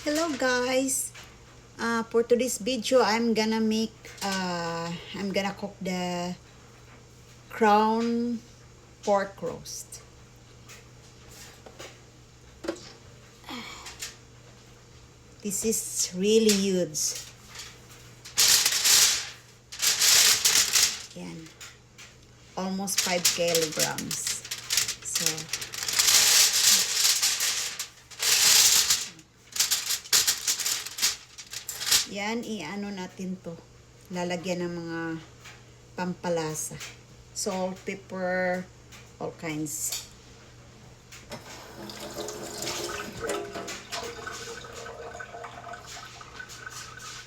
Hello guys. For today's video, I'm gonna cook the crown pork roast. This is really huge. Yan. Almost 5 kilograms. So, yan, i-ano natin to. Lalagyan ng mga pampalasa. Salt, pepper, all kinds.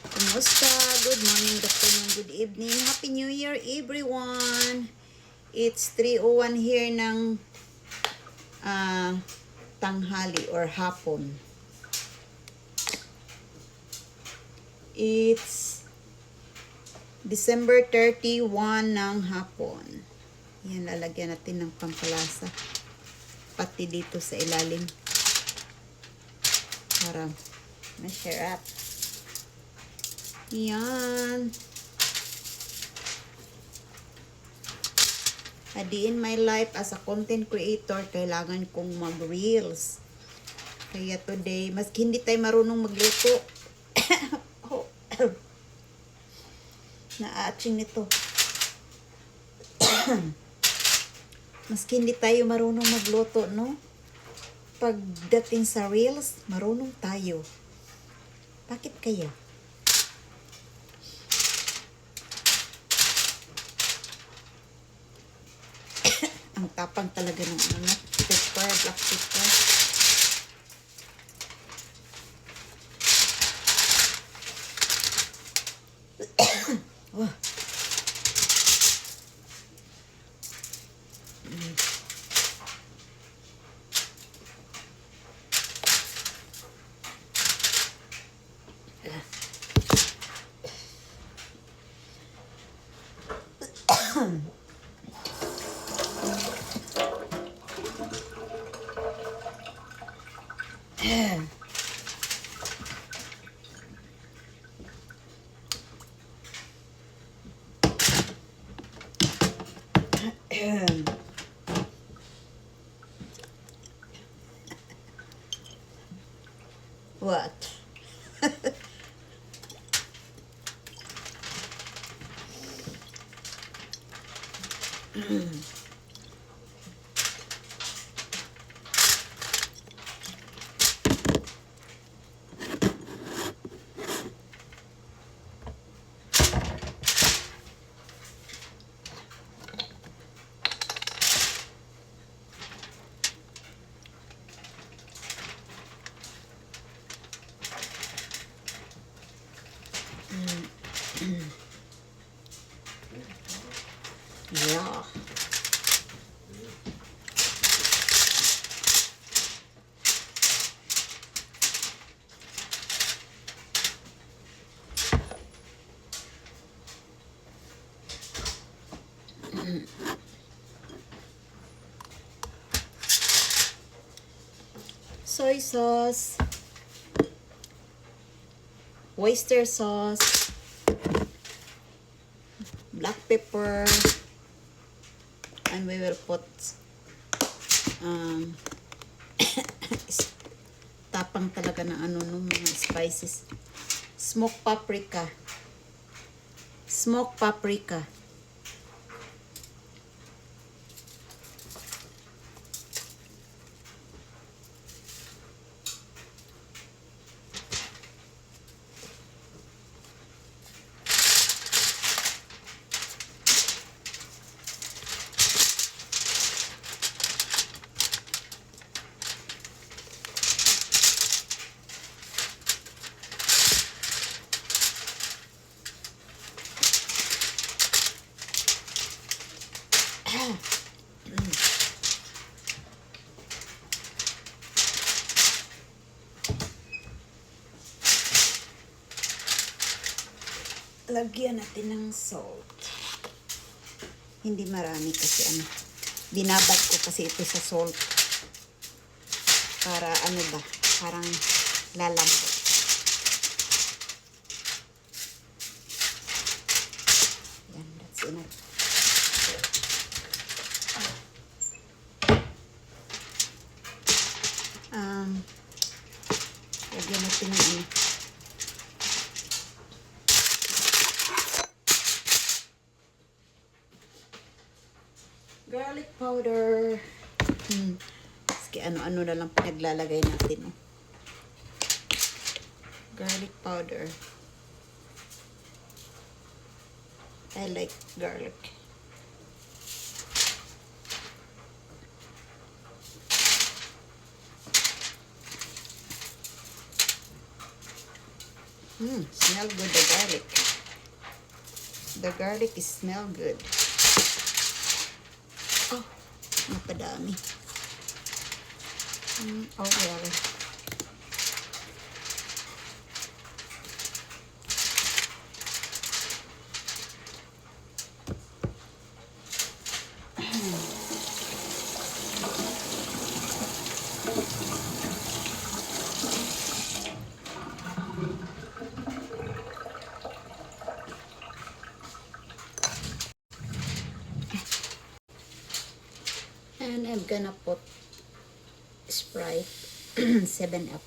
Kumusta? Good morning, good afternoon, good evening. Happy New Year, everyone! It's 3:01 here ng tanghali or hapon. It's December 31 ng hapon. Yan, lalagyan natin ng pampalasa. Pati dito sa ilalim. Para masarap. Yan. In my life as a content creator, kailangan kong mag-reels. Kaya today, maski hindi tayo marunong magluto, na-atching nito. Maski hindi tayo marunong magluto, no? Pagdating sa reels, marunong tayo. Bakit kaya? Ang tapang talaga ng pepper, black pepper. Oh. What? Yeah. Soy sauce, oyster sauce, black pepper, and we will put tapang talaga na mga spices. Smoked paprika. Smoked paprika. Lagyan natin ng salt. Hindi marami kasi binabad ko kasi ito sa salt. Para parang lalambot. Lagyan natin ng ano. Garlic powder. Sige, ano-ano na lang pinaglalagay natin. Oh. Garlic powder. I like garlic. Smell good, the garlic. The garlic is smell good. Oh, napadami. Oh well. And I'm gonna put Sprite 7 up.